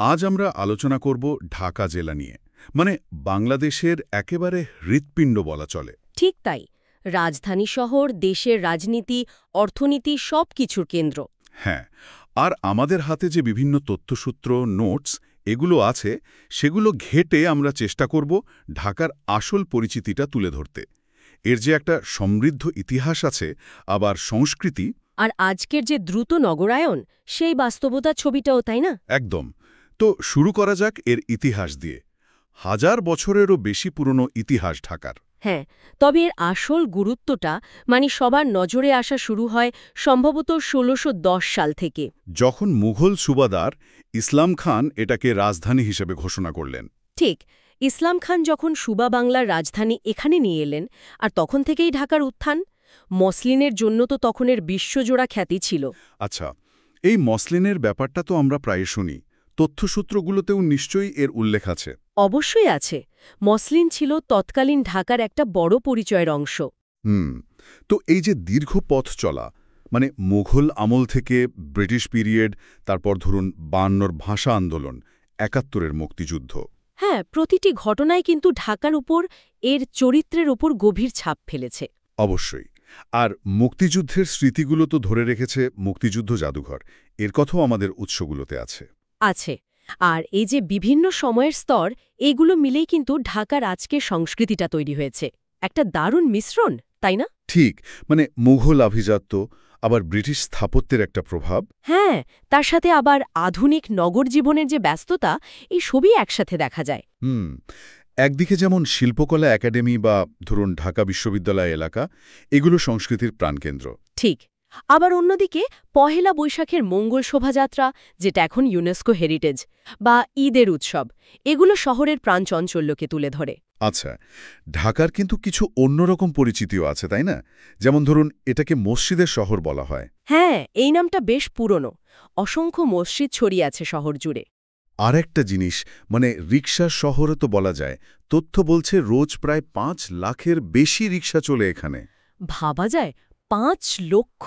আজ আমরা আলোচনা করব ঢাকা জেলা নিয়ে, মানে বাংলাদেশের একেবারে হৃৎপিণ্ড বলা চলে। ঠিক তাই। রাজধানী শহর, দেশের রাজনীতি, অর্থনীতি সবকিছুর কেন্দ্র। হ্যাঁ, আর আমাদের হাতে যে বিভিন্ন তথ্যসূত্র, নোটস এগুলো আছে, সেগুলো ঘেঁটে আমরা চেষ্টা করব ঢাকার আসল পরিচিতিটা তুলে ধরতে। এর যে একটা সমৃদ্ধ ইতিহাস আছে, আবার সংস্কৃতি। আর আজকের যে দ্রুত নগরায়ন, সেই বাস্তবতার ছবিটাও, তাই না? একদম। তো শুরু করা যাক এর ইতিহাস দিয়ে। হাজার বছরেরও বেশি পুরনো ইতিহাস ঢাকার। হ্যাঁ, তবে এর আসল গুরুত্বটা মানে সবার নজরে আসা শুরু হয় সম্ভবত ১৬১০ সাল থেকে। যখন মুঘল সুবাদার ইসলাম খান এটাকে রাজধানী হিসেবে ঘোষণা করলেন। ঠিক, ইসলাম খান যখন সুবা বাংলার রাজধানী এখানে নিয়ে এলেন, আর তখন থেকেই ঢাকার উত্থান। মসলিনের জন্য তো তখন এর বিশ্বজোড়া খ্যাতি ছিল। আচ্ছা, এই মসলিনের ব্যাপারটা তো আমরা প্রায় শুনি, তথ্যসূত্রগুলোতেও নিশ্চয়ই এর উল্লেখ আছে। অবশ্যই আছে। মসলিন ছিল তৎকালীন ঢাকার একটা বড় পরিচয়ের অংশ। তো এই যে দীর্ঘ পথ চলা, মানে মুঘল আমল থেকে ব্রিটিশ পিরিয়ড, তারপর ধরুন ৫২র ভাষা আন্দোলন, ৭১-এর মুক্তিযুদ্ধ। হ্যাঁ, প্রতিটি ঘটনায় কিন্তু ঢাকার উপর এর চরিত্রের উপর গভীর ছাপ ফেলেছে। অবশ্যই। আর মুক্তিযুদ্ধের স্মৃতিগুলো তো ধরে রেখেছে মুক্তিযুদ্ধ জাদুঘর, এর কথাও আমাদের উৎসগুলোতে আছে। আছে। আর এই যে বিভিন্ন সময়ের স্তর, এইগুলো মিলেই কিন্তু ঢাকার আজকের সংস্কৃতিটা তৈরি হয়েছে। একটা দারুণ মিশ্রণ, তাই না? ঠিক, মানে মুঘল আভিজাত্য, আবার ব্রিটিশ স্থাপত্যের একটা প্রভাব। হ্যাঁ, তার সাথে আবার আধুনিক নগর জীবনের যে ব্যস্ততা, এই সবই একসাথে দেখা যায়। একদিকে যেমন শিল্পকলা একাডেমি বা ধরুন ঢাকা বিশ্ববিদ্যালয় এলাকা, এগুলো সংস্কৃতির প্রাণকেন্দ্র। ঠিক। আবার অন্যদিকে পহেলা বৈশাখের মঙ্গল শোভাযাত্রা, যেটা এখন ইউনেস্কো হেরিটেজ, বা ঈদের উৎসব, এগুলো শহরের প্রাণচঞ্চল্যকে তুলে ধরে। আচ্ছা, ঢাকার কিন্তু কিছু অন্যরকম পরিচিতিও আছে, তাই না? যেমন ধরুন, এটাকে মসজিদের শহর বলা হয়। হ্যাঁ, এই নামটা বেশ পুরনো। অসংখ্য মসজিদ ছড়িয়ে আছে শহর জুড়ে। আর একটা জিনিস, মানে রিকশার শহরে তো বলা যায়। তথ্য বলছে রোজ প্রায় ৫ লাখের বেশি রিকশা চলে এখানে। ভাবা যায়, ৫ লক্ষ!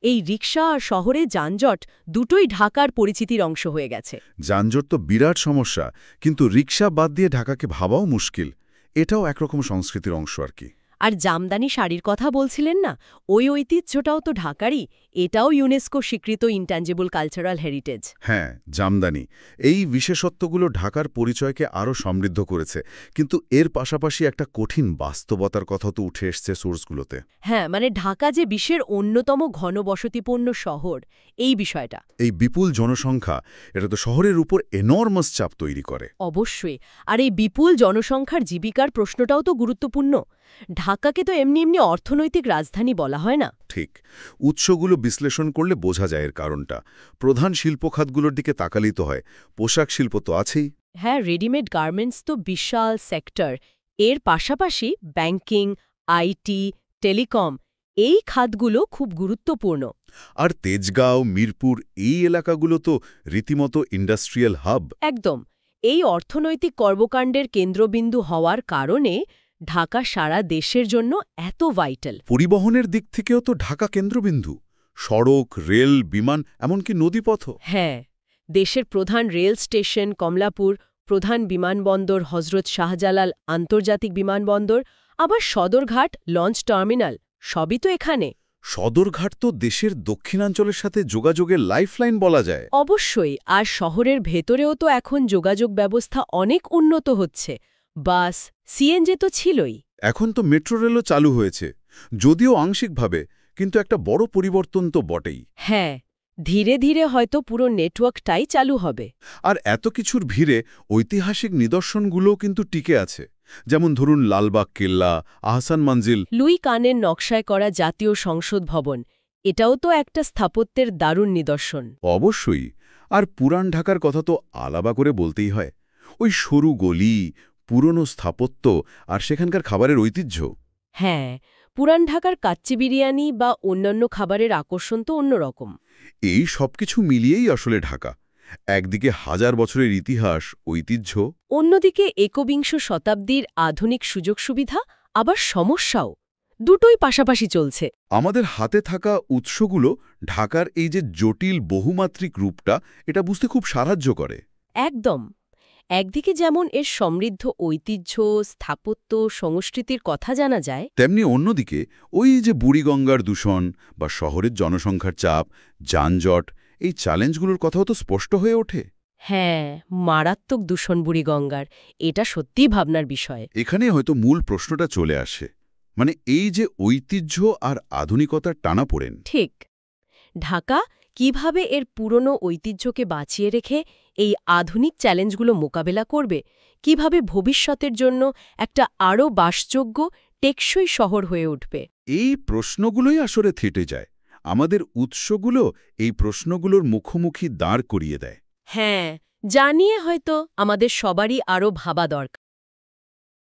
এই রিকশা আর শহরে যানজট দুটোই ঢাকার পরিচিতির অংশ হয়ে গেছে। যানজট তো বিরাট সমস্যা, কিন্তু রিকশা বাদ দিয়ে ঢাকাকে ভাবাও মুশকিল। এটাও একরকম সংস্কৃতির অংশ আর কি। আর জামদানি শাড়ির কথা বলছিলেন না, ওই ঐতিহ্যটাও তো ঢাকারই। এটাও ইউনেস্কো স্বীকৃত ইনট্যাঞ্জিবল কালচারাল হেরিটেজ। হ্যাঁ, জামদানি। এই বিশেষত্বগুলো ঢাকার পরিচয়কে আরও সমৃদ্ধ করেছে, কিন্তু এর পাশাপাশি একটা কঠিন বাস্তবতার কথা তো উঠে এসছে সোর্সগুলোতে। হ্যাঁ, মানে ঢাকা যে বিশ্বের অন্যতম ঘনবসতিপূর্ণ শহর, এই বিষয়টা। এই বিপুল জনসংখ্যা, এটা তো শহরের উপর এনর্মাস চাপ তৈরি করে। অবশ্যই। আর এই বিপুল জনসংখ্যার জীবিকার প্রশ্নটাও তো গুরুত্বপূর্ণ। ঢাকাকে তো এমনি এমনি অর্থনৈতিক রাজধানী বলা হয় না। ঠিক, উৎসগুলো বিশ্লেষণ করলে বোঝা যায় এর কারণটা। প্রধান শিল্পখাতগুলোর দিকে তাকালেই তো হয়। পোশাক শিল্প তো আছেই। হ্যাঁ, রেডিমেড গার্মেন্টস তো বিশাল সেক্টর। এর পাশাপাশি ব্যাংকিং, আইটি, টেলিকম, এই খাতগুলো খুব গুরুত্বপূর্ণ। আর তেজগাঁও, মিরপুর, এই এলাকাগুলো তো রীতিমতো ইন্ডাস্ট্রিয়াল হাব। একদম। এই অর্থনৈতিক কর্মকাণ্ডের কেন্দ্রবিন্দু হওয়ার কারণে ঢাকা সারা দেশের জন্য এত ভাইটাল। পরিবহনের দিক থেকেও তো ঢাকা কেন্দ্রবিন্দু। সড়ক, রেল, বিমান, এমনকি নদীপথও। হ্যাঁ, দেশের প্রধান রেল স্টেশন কমলাপুর, প্রধান বিমানবন্দর হজরত শাহজালাল আন্তর্জাতিক বিমানবন্দর, আবার সদরঘাট লঞ্চ টার্মিনাল, সবই তো এখানে। সদরঘাট তো দেশের দক্ষিণাঞ্চলের সাথে যোগাযোগের লাইফলাইন বলা যায়। অবশ্যই। আর শহরের ভেতরেও তো এখন যোগাযোগ ব্যবস্থা অনেক উন্নত হচ্ছে। বাস, সিএনজি তো ছিলই। এখন তো মেট্রো রেলও চালু হয়েছে, যদিও আংশিকভাবে, কিন্তু একটা বড় পরিবর্তন তো বটেই। হ্যাঁ, ধীরে ধীরে হয়তো পুরো নেটওয়ার্কটাই চালু হবে। আর এত কিছুর ভিড়ে ঐতিহাসিক নিদর্শনগুলোও কিন্তু টিকে আছে। যেমন ধরুন লালবাগ কেল্লা, আহসান মঞ্জিল। লুই কানের নকশায় করা জাতীয় সংসদ ভবন, এটাও তো একটা স্থাপত্যের দারুণ নিদর্শন। অবশ্যই। আর পুরান ঢাকার কথা তো আলাদা করে বলতেই হয়। ওই সরু গলি, পুরনো স্থাপত্য, আর সেখানকার খাবারের ঐতিহ্য। হ্যাঁ, পুরান ঢাকার কাচ্চি বিরিয়ানি বা অন্যান্য খাবারের আকর্ষণ তো অন্যরকম। এই সবকিছু মিলিয়েই আসলে ঢাকা। একদিকে হাজার বছরের ইতিহাস, ঐতিহ্য, অন্যদিকে একবিংশ শতাব্দীর আধুনিক সুযোগ সুবিধা, আবার সমস্যাও, দুটোই পাশাপাশি চলছে। আমাদের হাতে থাকা উৎসগুলো ঢাকার এই যে জটিল বহুমাত্রিক রূপটা, এটা বুঝতে খুব সাহায্য করে। একদম। একদিকে যেমন এর সমৃদ্ধ ঐতিহ্য, স্থাপত্য, সংস্কৃতির কথা জানা যায়, তেমনি অন্যদিকে ওই যে বুড়িগঙ্গার দূষণ বা শহরের জনসংখ্যার চাপ, যানজট, এই চ্যালেঞ্জগুলোর কথাও তো স্পষ্ট হয়ে ওঠে। হ্যাঁ, মারাত্মক দূষণ বুড়িগঙ্গার, এটা সত্যিই ভাবনার বিষয়। এখানে হয়তো মূল প্রশ্নটা চলে আসে, মানে এই যে ঐতিহ্য আর আধুনিকতার টানাপোড়েন, ঠিক। ঢাকা কিভাবে এর পুরনো ঐতিহ্যকে বাঁচিয়ে রেখে এই আধুনিক চ্যালেঞ্জগুলো মোকাবেলা করবে, কিভাবে ভবিষ্যতের জন্য একটা আরও বাসযোগ্য, টেকসই শহর হয়ে উঠবে। এই প্রশ্নগুলোই আসলে থেটে যায়। আমাদের উৎসগুলো এই প্রশ্নগুলোর মুখোমুখি দাঁড় করিয়ে দেয়। হ্যাঁ, জানিয়ে হয়তো আমাদের সবারই আরও ভাবা দরকার।